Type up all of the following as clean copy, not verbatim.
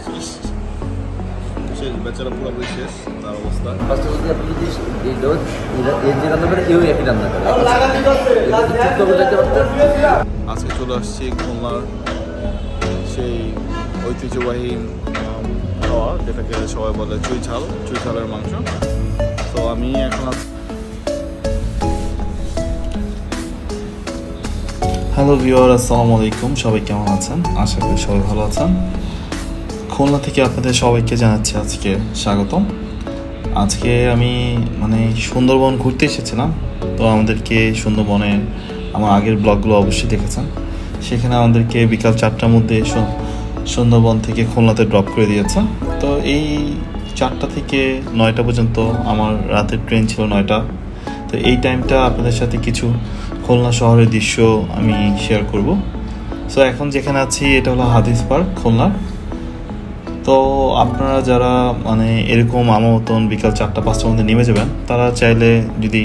শেষ, বেচারা পুরোপুরি শেষ তার অবস্থা। আজকে চলে আসছি খুলনার সেই ঐতিহ্যবাহী খাওয়া, যেটাকে সবাই বলে চুই ঝালের মাংস। তো আমি এখন হ্যালো ভিউয়ার, আসসালামু আলাইকুম। সবাই কেমন আছেন? আশা করি সবাই ভালো আছেন। খুলনা থেকে আপনাদের সবাইকে জানাচ্ছি আজকে স্বাগতম। আজকে আমি সুন্দরবন ঘুরতে এসেছিলাম। তো আমাদেরকে সুন্দরবনে আমার আগের ব্লগগুলো অবশ্যই দেখেছেন। সেখানে আমাদেরকে বিকাল 4টার মধ্যে সুন্দরবন থেকে খুলনাতে ড্রপ করে দিয়েছে। তো এই 4টা থেকে 9টা পর্যন্ত আমার রাতের ট্রেন ছিল 9টা। তো এই টাইমটা আপনাদের সাথে কিছু খুলনা শহরের দৃশ্য আমি শেয়ার করব। সো এখন যেখানে আছি এটা হলো হাদিস পার্ক খুলনার। তো আপনারা যারা এরকম আমার মতন বিকাল 4টা-5টার মধ্যে নেমে যাবেন, তারা চাইলে যদি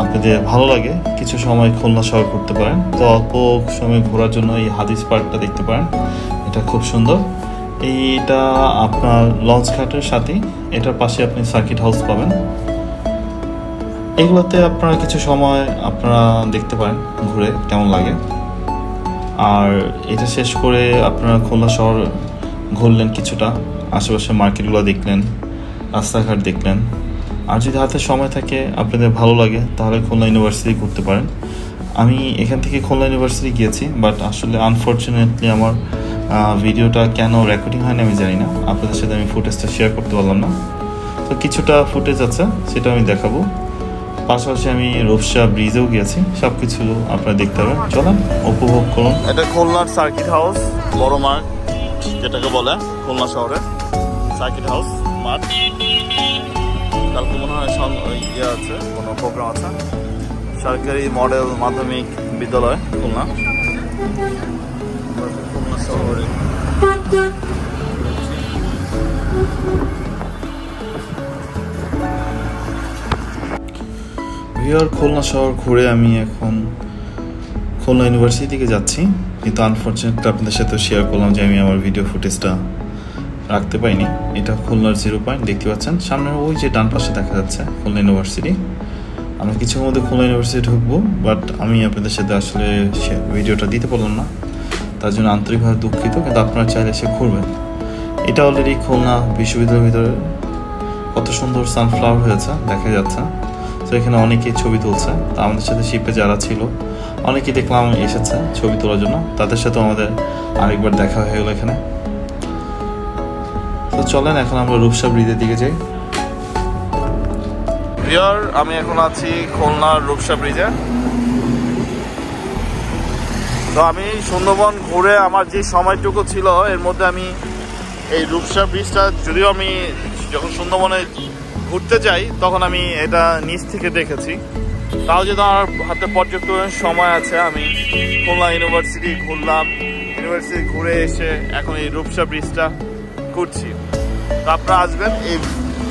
আপনাদের ভালো লাগে কিছু সময় খুলনা শহর ঘুরতে পারেন। তো অল্প সময় ঘোরার জন্য এই হাদিস পার্কটা দেখতে পারেন, এটা খুব সুন্দর। এইটা আপনার লঞ্চ ঘাটের সাথে, এটার পাশে আপনি সার্কিট হাউস পাবেন। এগুলোতে আপনারা কিছু সময় আপনারা দেখতে পারেন ঘুরে কেমন লাগে। আর এটা শেষ করে আপনারা খুলনা শহর ঘুরলেন, কিছুটা আশেপাশে মার্কেটগুলো দেখলেন, রাস্তাঘাট দেখলেন। আর যদি হাতে সময় থাকে, আপনাদের ভালো লাগে, তাহলে খুলনা ইউনিভার্সিটি ঘুরতে পারেন। আমি এখান থেকে খুলনা ইউনিভার্সিটি গিয়েছি, বাট আসলে আনফর্চুনেটলি আমার ভিডিওটা কেন রেকর্ডিং হয়নি আমি জানি না। আপনাদের সাথে আমি ফুটেজটা শেয়ার করতে পারলাম না। তো কিছুটা ফুটেজ আছে, সেটা আমি দেখাবো। পাশাপাশি আমি রূপসা ব্রিজেও গিয়েছি, সব কিছু আপনারা দেখতে পাবেন। চলেন উপভোগ করুন। এটা খুলনার সার্কিট হাউস, বড় মাঠ যেটাকে বলে খুলনা শহরে সার্কিট হাউস মাঠ। কালকে মনে হয় ইয়ে আছে, কোনো প্রোগ্রাম আছে। সরকারি মডেল মাধ্যমিক বিদ্যালয় খুলনা শহরে। খুলনা শহর ঘুরে আমি এখন খুলনা ইউনিভার্সিটি থেকে যাচ্ছি, কিন্তু আনফর্চুনেটলি আপনাদের সাথে শেয়ার করলাম যে আমি আমার ভিডিও ফুটেজটা রাখতে পাইনি। এটা খুলনার 0 পয়েন্ট দেখতে পাচ্ছেন সামনে, ওই যে ডান পাশে দেখা যাচ্ছে খুলনা ইউনিভার্সিটি। আমরা কিছুর মধ্যে খুলনা ইউনিভার্সিটি ঢুকবো, বাট আমি আপনাদের সাথে আসলে ভিডিওটা দিতে পারলাম না, তার জন্য আন্তরিকভাবে দুঃখিত। কিন্তু আপনারা চাইলে এসে ঘুরবেন। এটা অলরেডি খুলনা বিশ্ববিদ্যালয়ের ভিতরে কত সুন্দর সানফ্লাওয়ার হয়েছে দেখা যাচ্ছে। তো এখানে অনেকেই ছবি তুলছে। তা আমাদের সাথে শিপে যারা ছিল অনেকেই দেখলাম এসেছে ছবি তোলার জন্য, তাদের সাথেও আমাদের আরেকবার দেখা হয়ে গেলো এখানে। তো চলেন এখন আমরা রূপসা ব্রিজের দিকে যাই। আমি এখন আছি খুলনার রূপসা ব্রিজে। তো আমি সুন্দরবন ঘুরে আমার যে সময়টুকু ছিল এর মধ্যে আমি এই রূপসা ব্রিজটা, যদিও আমি যখন সুন্দরবনে ঘুরতে যাই তখন আমি এটা নিচ থেকে দেখেছি, তাও যদি আমার হাতে পর্যাপ্ত সময় আছে আমি খুলনা ইউনিভার্সিটি ঘুরলাম। ইউনিভার্সিটি ঘুরে এসে এখন এই রূপসা ব্রিজটা ঘুরছি। তো আপনারা আসবেন, এই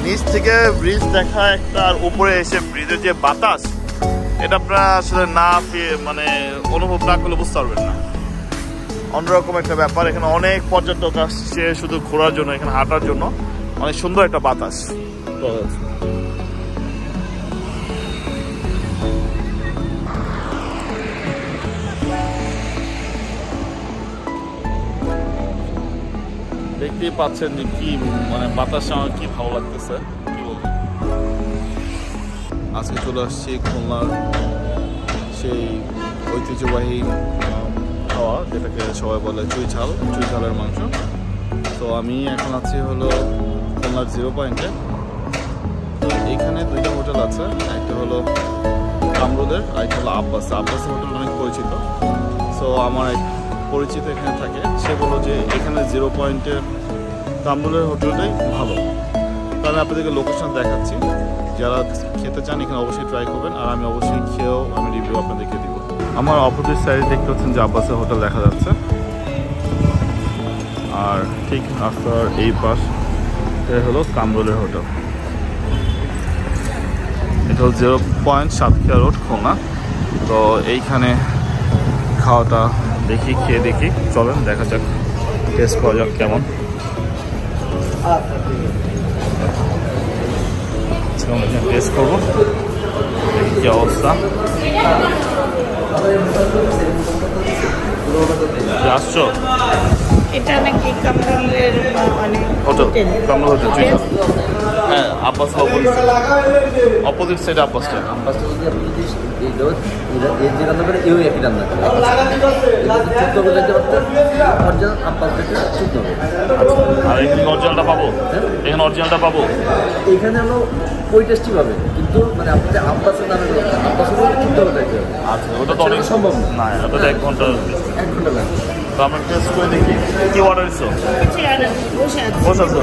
নিচ থেকে ব্রিজ দেখা একটা, আর উপরে এসে ব্রিজের যে বাতাস, এটা আপনারা আসলে না অনুভব না করলে বুঝতে পারবেন না। অন্যরকম একটা ব্যাপার। এখানে অনেক পর্যটক আসছে শুধু ঘোরার জন্য, এখানে হাঁটার জন্য। অনেক সুন্দর একটা বাতাস। দেখতেই পাচ্ছেন যে কি বাতাসটা আমার কি ভালো লাগতেছে, কি বলবো। আজকে চলে আসছি খুলনার সেই ঐতিহ্যবাহী খাওয়া, যেটাকে সবাই বলে চুই ঝালের মাংস। তো আমি এখন আছি হলো খুলনার 0 পয়েন্টে। তো এইখানে 2টা হোটেল আছে, একটা হলো কামরুলের, আর একটা হলো আব্বাসের হোটেল অনেক পরিচিত। সো আমার এক পরিচিত এখানে থাকে, সে বললো যে এখানে 0 পয়েন্টের কামরুলের হোটেলটাই ভালো। তাহলে আপনাদেরকে লোকেশন দেখাচ্ছি, যারা খেতে চান এখানে অবশ্যই ট্রাই করবেন। আর আমি অবশ্যই খেয়েও আমি রিভিউ আপনাদেরকে দিব। আমার অপোজিট সাইডে দেখতে পাচ্ছেন যে আব্বাসের হোটেল দেখা যাচ্ছে, আর ঠিক রাস্তার এই পাশ হলো কামরুলের হোটেল। এটা হল 0 পয়েন্ট সাতক্ষীরা রোড খুলনা। তো এইখানে খাওয়াটা খেয়ে দেখি, চলেন দেখা যাক। টেস্ট করা যাক কেমন। টেস্ট করবো কি অবস্থা। আসছো এটা নাকি কামরুলের মানে হোটেল, কামরুল হোটেল। হ্যাঁ, আব্বাস অপোজিট সাইড আব্বাসটা। আর এখানে অরিজিনালটা পাবো, এখানে অরিজিনালটা পাবো। এখানে হলো ওই টেস্টই পাবে, কিন্তু মানে আপনি যে আব্বাসের নামে আব্বাসের ঠিক হবে। আচ্ছা, ওটা তো অনেক সম্ভব না, ওটা তো 1 ঘন্টা লাগবে। তো আমরা টেস্ট করে দেখি কি অর্ডার দিচ্ছো। বসে আছো?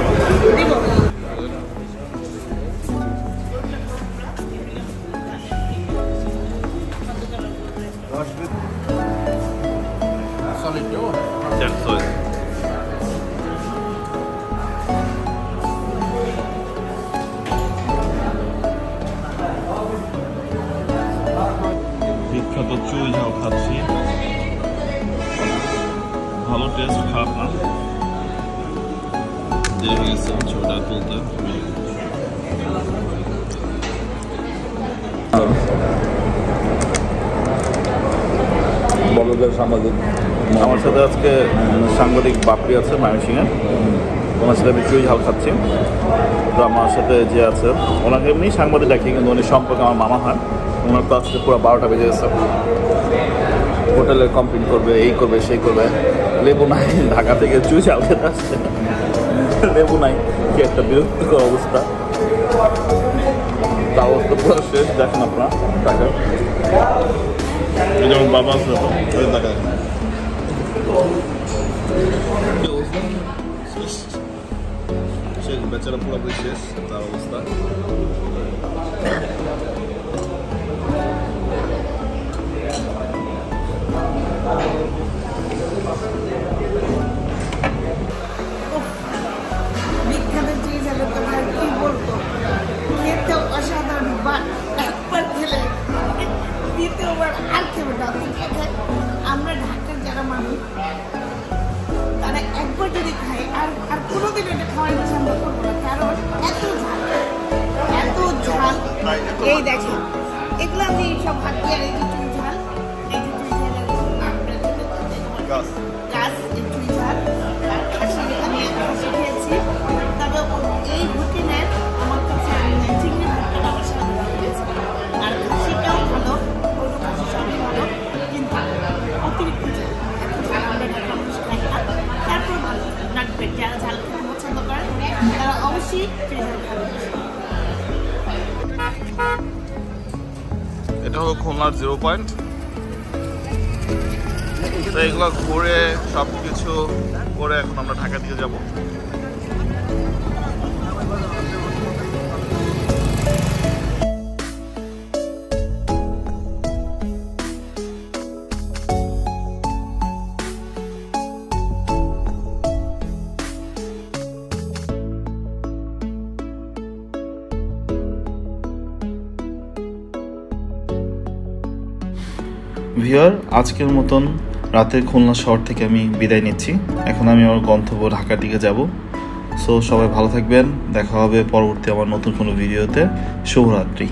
বিখ্যাত চুই ঝাল খাচ্ছি, ভালো টেস্ট, খারাপ না। দেরি হয়ে গেছে ছবিটা তুলতে। সাংবাদিক আমার সাথে আজকে সাংবাদিক বাপি আছে ময়মনসিংহে, ওনার সাথে আমি চুই ঝাল খাচ্ছি। তো আমার সাথে যে আছে ওনাকে এমনি সাংবাদিক ডাকি, কিন্তু উনি সম্পর্কে আমার মামা হয়। ওনার তো আজকে পুরো 12টা বেজে গেছে, হোটেলে কমপ্লেন করবে, এই করবে সেই করবে। লেবু নাই, ঢাকা থেকে চুই ঝাল খেতে আসছে, লেবু নাই, কি একটা বিরক্তিকর অবস্থা। তা অবস্থা পুরো শেষ। দেখেন আপনারা ঢাকা, যেমন বাবা আছে ঢাকা শেষ, বেচারা পুরোপুরি শেষ তার অবস্থা। বিখ্যাত চুই ঝালের কথা কি বলবো, খেতে অসাধারণ। বা একবার খেলে দ্বিতীয়বার আর খেবে না। আমরা ঢাকার যারা মানুষ তারা একবার যদি খায় আর আর কোনোদিন এটা খাওয়ার পছন্দ করবো না, কারণ এত ঝাল, এত ঝাল। এই দেখেন, এগুলো আমি সব হাত দিয়ে, এই যে চুই ঝাল, এই যে চুই ঝাল গাছ, এই চুই ঝাল আর খাসি, আমি খাসি খেয়েছি। তবে এই হোটেলের আমার কাছে চিংড়ি ভাতটা আমার সাথে ভালো লেগেছে, আর খাসিটাও ভালো, ওটা খাসি সবই ভালো, কিন্তু অতিরিক্ত ঝাল, এত ঝাল আমরা ঢাকা মানুষ খাই না। তারপর ভালো নাটপেট, যারা ঝাল খেতে পছন্দ করেন তারা অবশ্যই চুই ঝাল খাবেন। এটা হলো খুলনার 0 পয়েন্ট। তো এগুলো ঘুরে সব কিছু করে এখন আমরা ঢাকা দিয়ে যাব। ভিউয়ার, আজকের মতন রাতের খুলনা শহর থেকে আমি বিদায় নিচ্ছি। এখন আমি আমার গন্তব্য ঢাকার দিকে যাব। সো সবাই ভালো থাকবেন, দেখা হবে পরবর্তী আমার নতুন কোনো ভিডিওতে। শুভরাত্রি।